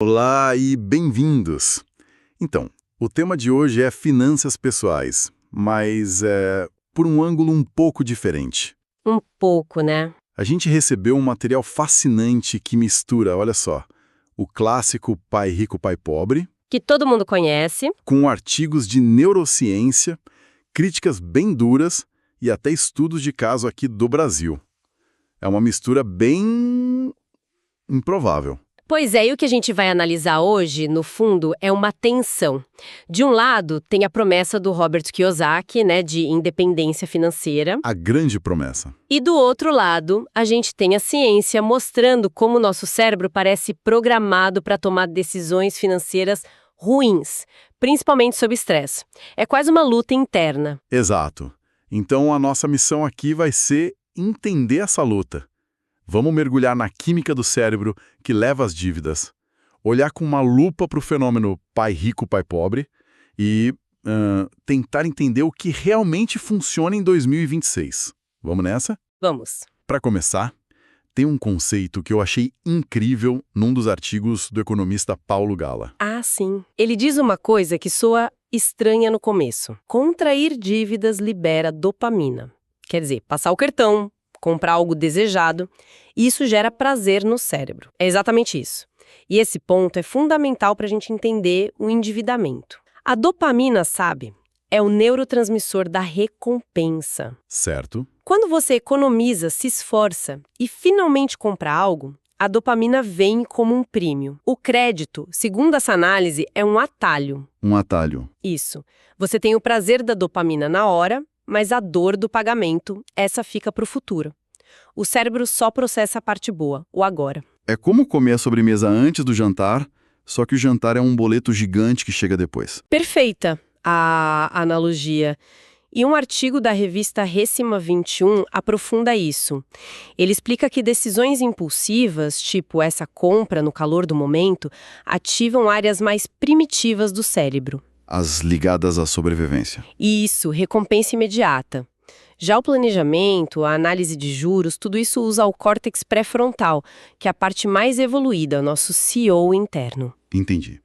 Olá e bem-vindos! Então, o tema de hoje é finanças pessoais, mas por um ângulo um pouco diferente. Um pouco, né? A gente recebeu um material fascinante que mistura, olha só, o clássico Pai Rico, Pai Pobre, Que todo mundo conhece. com artigos de neurociência, críticas bem duras e até estudos de caso aqui do Brasil. É uma mistura bem improvável. Pois é, e o que a gente vai analisar hoje, no fundo, é uma tensão. De um lado, tem a promessa do Robert Kiyosaki, né, de independência financeira. A grande promessa. E do outro lado, a gente tem a ciência mostrando como o nosso cérebro parece programado para tomar decisões financeiras ruins, principalmente sob estresse. É quase uma luta interna. Exato. Então a nossa missão aqui vai ser entender essa luta. Vamos mergulhar na química do cérebro que leva às dívidas, olhar com uma lupa para o fenômeno pai rico, pai pobre e tentar entender o que realmente funciona em 2026. Vamos nessa? Vamos. Para começar, tem um conceito que eu achei incrível num dos artigos do economista Paulo Gala. Ah, sim. Ele diz uma coisa que soa estranha no começo. Contrair dívidas libera dopamina. Quer dizer, passar o cartão, comprar algo desejado, e isso gera prazer no cérebro. É exatamente isso. E esse ponto é fundamental para a gente entender o endividamento. A dopamina, sabe, é o neurotransmissor da recompensa. Certo? Quando você economiza, se esforça e finalmente compra algo, a dopamina vem como um prêmio. O crédito, segundo essa análise, é um atalho. Um atalho. Isso. Você tem o prazer da dopamina na hora, mas a dor do pagamento, essa fica para o futuro. O cérebro só processa a parte boa, o agora. É como comer a sobremesa antes do jantar, só que o jantar é um boleto gigante que chega depois. Perfeita a analogia. E um artigo da revista Récima 21 aprofunda isso. Ele explica que decisões impulsivas, tipo essa compra no calor do momento, ativam áreas mais primitivas do cérebro. As ligadas à sobrevivência. Isso, recompensa imediata. Já o planejamento, a análise de juros, tudo isso usa o córtex pré-frontal, que é a parte mais evoluída, o nosso CEO interno. Entendi.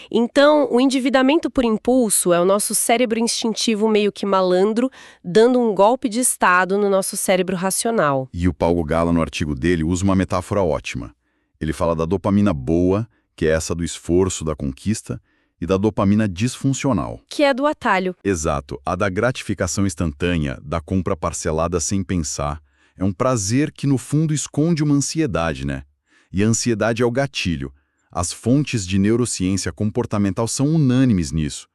Então, o endividamento por impulso é o nosso cérebro instintivo meio que malandro, dando um golpe de estado no nosso cérebro racional. E o Paulo Gala, no artigo dele, usa uma metáfora ótima. Ele fala da dopamina boa, que é essa do esforço, da conquista, e da dopamina disfuncional. Que é do atalho. Exato. A da gratificação instantânea, da compra parcelada sem pensar, é um prazer que, no fundo, esconde uma ansiedade, né? E a ansiedade é o gatilho. As fontes de neurociência comportamental são unânimes nisso.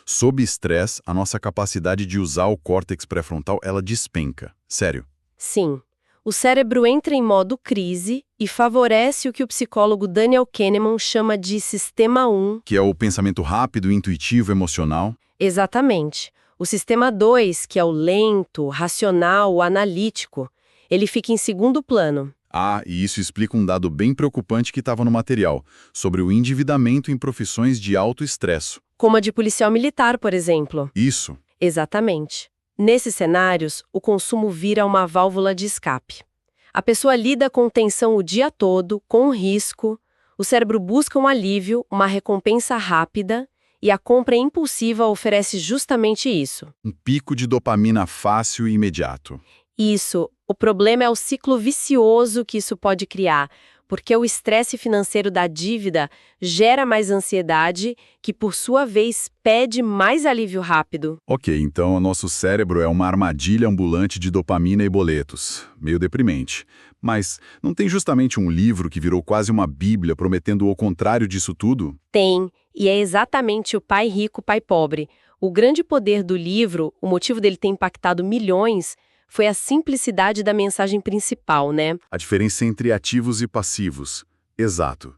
Sob estresse, a nossa capacidade de usar o córtex pré-frontal, ela despenca. Sério. Sim. O cérebro entra em modo crise e favorece o que o psicólogo Daniel Kahneman chama de Sistema 1. Que é o pensamento rápido, intuitivo, emocional. Exatamente. O Sistema 2, que é o lento, racional, analítico, ele fica em segundo plano. Ah, e isso explica um dado bem preocupante que estava no material, sobre o endividamento em profissões de alto estresse. Como a de policial militar, por exemplo. Isso. Exatamente. Nesses cenários, o consumo vira uma válvula de escape. A pessoa lida com tensão o dia todo, com risco, o cérebro busca um alívio, uma recompensa rápida, e a compra impulsiva oferece justamente isso. Um pico de dopamina fácil e imediato. Isso. O problema é o ciclo vicioso que isso pode criar, porque o estresse financeiro da dívida gera mais ansiedade, que por sua vez pede mais alívio rápido. Ok, então o nosso cérebro é uma armadilha ambulante de dopamina e boletos. Meio deprimente. Mas não tem justamente um livro que virou quase uma bíblia prometendo o contrário disso tudo? Tem, e é exatamente o Pai Rico, Pai Pobre. O grande poder do livro, o motivo dele ter impactado milhões, foi a simplicidade da mensagem principal, né? A diferença entre ativos e passivos. Exato.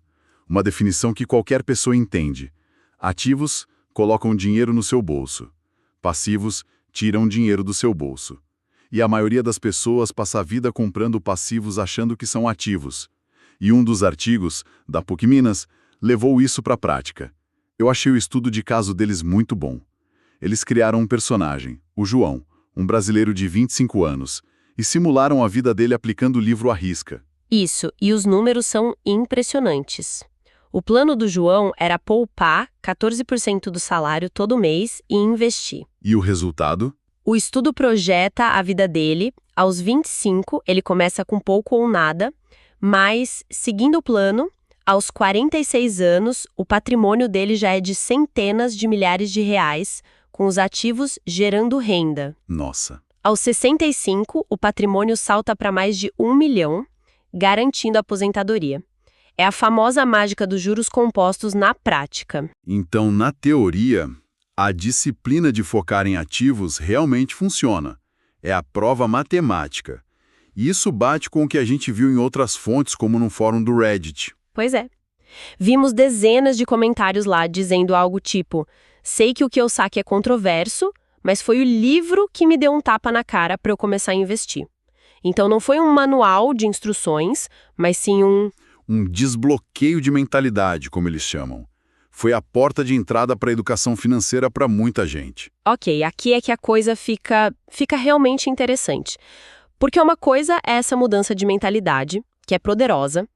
Uma definição que qualquer pessoa entende. Ativos colocam dinheiro no seu bolso. Passivos tiram dinheiro do seu bolso. E a maioria das pessoas passa a vida comprando passivos achando que são ativos. E um dos artigos, da PUC Minas, levou isso para a prática. Eu achei o estudo de caso deles muito bom. Eles criaram um personagem, o João, um brasileiro de 25 anos, e simularam a vida dele aplicando o livro à risca. Isso, e os números são impressionantes. O plano do João era poupar 14% do salário todo mês e investir. E o resultado? O estudo projeta a vida dele. Aos 25, ele começa com pouco ou nada, mas, seguindo o plano, aos 46 anos, o patrimônio dele já é de centenas de milhares de reais, com os ativos gerando renda. Nossa. Aos 65, o patrimônio salta para mais de 1 milhão, garantindo a aposentadoria. É a famosa mágica dos juros compostos na prática. Então, na teoria, a disciplina de focar em ativos realmente funciona. É a prova matemática. E isso bate com o que a gente viu em outras fontes, como no fórum do Reddit. Pois é. Vimos dezenas de comentários lá dizendo algo tipo: sei que o Kiyosaki é controverso, mas foi o livro que me deu um tapa na cara para eu começar a investir. Então não foi um manual de instruções, mas sim um desbloqueio de mentalidade, como eles chamam. Foi a porta de entrada para a educação financeira para muita gente. Ok, aqui é que a coisa fica realmente interessante. Porque uma coisa é essa mudança de mentalidade, que é poderosa.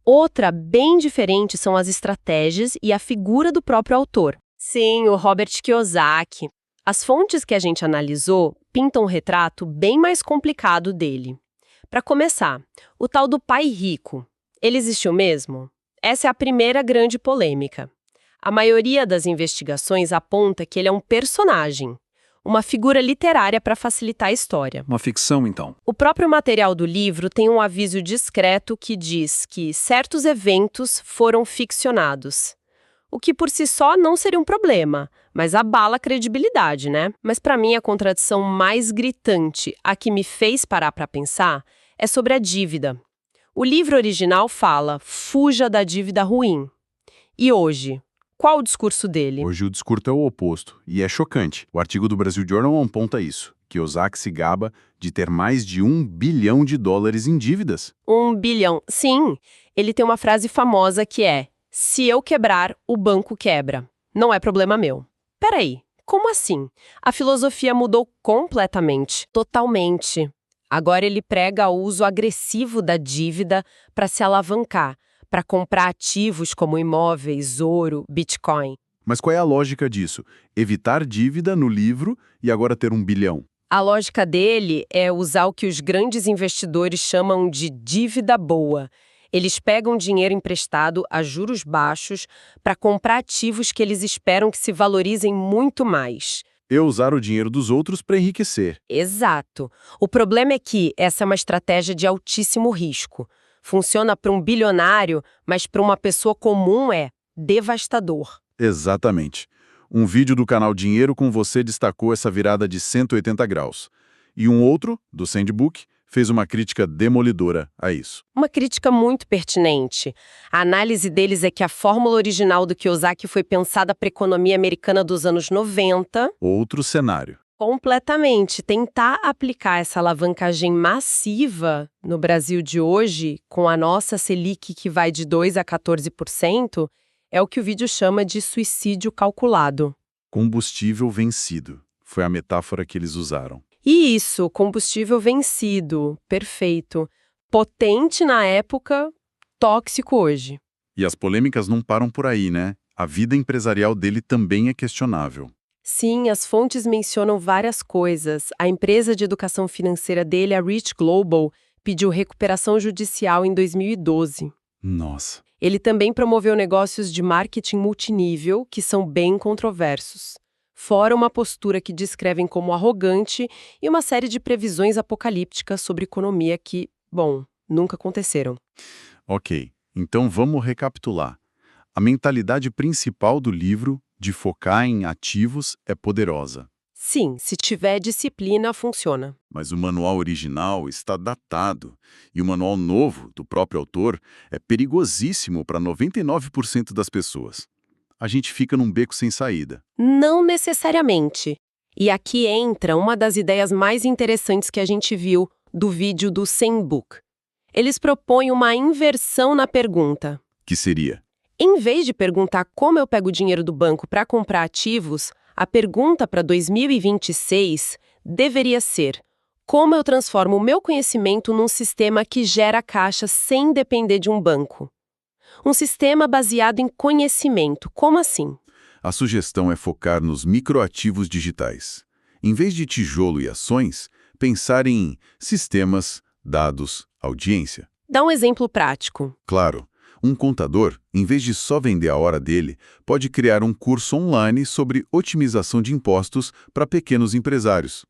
Outra, bem diferente, são as estratégias e a figura do próprio autor. Sim, o Robert Kiyosaki. As fontes que a gente analisou pintam um retrato bem mais complicado dele. Para começar, o tal do pai rico. Ele existiu mesmo? Essa é a primeira grande polêmica. A maioria das investigações aponta que ele é um personagem, uma figura literária para facilitar a história. Uma ficção, então. O próprio material do livro tem um aviso discreto que diz que certos eventos foram ficcionados. O que por si só não seria um problema, mas abala a credibilidade, né? Mas para mim a contradição mais gritante, a que me fez parar para pensar, é sobre a dívida. O livro original fala, fuja da dívida ruim. E hoje, qual o discurso dele? Hoje o discurso é o oposto, e é chocante. O artigo do Brasil Journal aponta isso. Kiyosaki se gaba de ter mais de $1 bilhão em dívidas. 1 bilhão. Sim, ele tem uma frase famosa que é: se eu quebrar, o banco quebra. Não é problema meu. Peraí, como assim? A filosofia mudou completamente, totalmente. Agora ele prega o uso agressivo da dívida para se alavancar, para comprar ativos como imóveis, ouro, Bitcoin. Mas qual é a lógica disso? Evitar dívida no livro e agora ter 1 bilhão. A lógica dele é usar o que os grandes investidores chamam de dívida boa. Eles pegam dinheiro emprestado a juros baixos para comprar ativos que eles esperam que se valorizem muito mais. Eu usar o dinheiro dos outros para enriquecer. Exato. O problema é que essa é uma estratégia de altíssimo risco. Funciona para um bilionário, mas para uma pessoa comum é devastador. Exatamente. Um vídeo do canal Dinheiro com Você destacou essa virada de 180 graus. E um outro, do Sandbook, fez uma crítica demolidora a isso. Uma crítica muito pertinente. A análise deles é que a fórmula original do Kiyosaki foi pensada para a economia americana dos anos 90. Outro cenário. Completamente. Tentar aplicar essa alavancagem massiva no Brasil de hoje, com a nossa Selic que vai de 2% a 14%, é o que o vídeo chama de suicídio calculado. Combustível vencido. Foi a metáfora que eles usaram. E isso, combustível vencido, perfeito. Potente na época, tóxico hoje. E as polêmicas não param por aí, né? A vida empresarial dele também é questionável. Sim, as fontes mencionam várias coisas. A empresa de educação financeira dele, a Rich Global, pediu recuperação judicial em 2012. Nossa. Ele também promoveu negócios de marketing multinível, que são bem controversos. Fora uma postura que descrevem como arrogante e uma série de previsões apocalípticas sobre economia que, bom, nunca aconteceram. Ok, então vamos recapitular. A mentalidade principal do livro, de focar em ativos, é poderosa. Sim, se tiver disciplina, funciona. Mas o manual original está datado, e o manual novo, do próprio autor, é perigosíssimo para 99% das pessoas. A gente fica num beco sem saída. Não necessariamente. E aqui entra uma das ideias mais interessantes que a gente viu do vídeo do Sandbook. Eles propõem uma inversão na pergunta. Que seria? Em vez de perguntar como eu pego o dinheiro do banco para comprar ativos, a pergunta para 2026 deveria ser: como eu transformo o meu conhecimento num sistema que gera caixa sem depender de um banco? Um sistema baseado em conhecimento. Como assim? A sugestão é focar nos microativos digitais. Em vez de tijolo e ações, pensar em sistemas, dados, audiência. Dá um exemplo prático. Claro, um contador, em vez de só vender a hora dele, pode criar um curso online sobre otimização de impostos para pequenos empresários.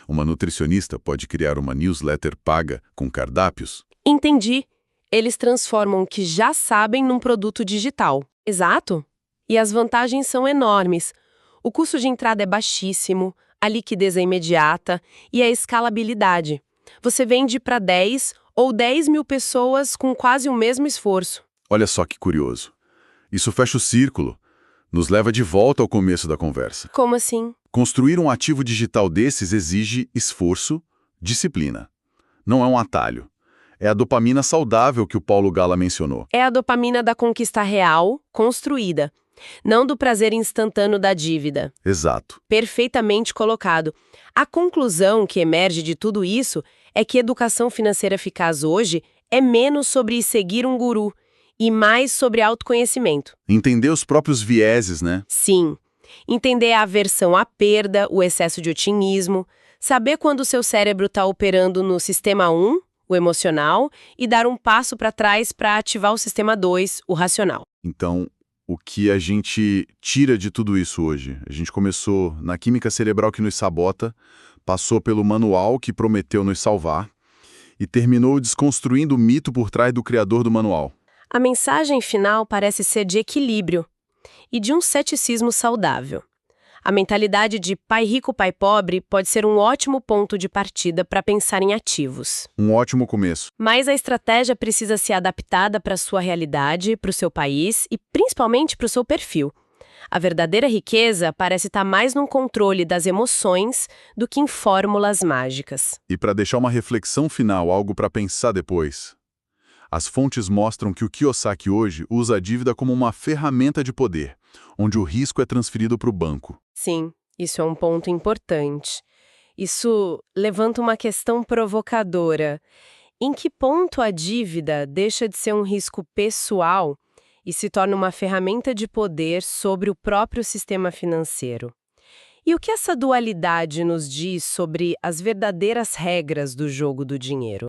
Uma nutricionista pode criar uma newsletter paga com cardápios. Entendi. Eles transformam o que já sabem num produto digital. Exato. E as vantagens são enormes. O custo de entrada é baixíssimo, a liquidez é imediata e a escalabilidade. Você vende para 10 ou 10 mil pessoas com quase o mesmo esforço. Olha só que curioso. Isso fecha o círculo. Nos leva de volta ao começo da conversa. Como assim? Construir um ativo digital desses exige esforço, disciplina. Não é um atalho. É a dopamina saudável que o Paulo Gala mencionou. É a dopamina da conquista real, construída, não do prazer instantâneo da dívida. Exato. Perfeitamente colocado. A conclusão que emerge de tudo isso é que educação financeira eficaz hoje é menos sobre seguir um guru e mais sobre autoconhecimento. Entender os próprios vieses, né? Sim. Entender a aversão à perda, o excesso de otimismo, saber quando o seu cérebro está operando no sistema 1, o emocional, e dar um passo para trás para ativar o sistema 2, o racional. Então, o que a gente tira de tudo isso hoje? A gente começou na química cerebral que nos sabota, passou pelo manual que prometeu nos salvar e terminou desconstruindo o mito por trás do criador do manual. A mensagem final parece ser de equilíbrio e de um ceticismo saudável. A mentalidade de pai rico, pai pobre pode ser um ótimo ponto de partida para pensar em ativos. Um ótimo começo. Mas a estratégia precisa ser adaptada para a sua realidade, para o seu país e principalmente para o seu perfil. A verdadeira riqueza parece estar mais no controle das emoções do que em fórmulas mágicas. E para deixar uma reflexão final, algo para pensar depois. As fontes mostram que o Kiyosaki hoje usa a dívida como uma ferramenta de poder, onde o risco é transferido para o banco. Sim, isso é um ponto importante. Isso levanta uma questão provocadora. Em que ponto a dívida deixa de ser um risco pessoal e se torna uma ferramenta de poder sobre o próprio sistema financeiro? E o que essa dualidade nos diz sobre as verdadeiras regras do jogo do dinheiro?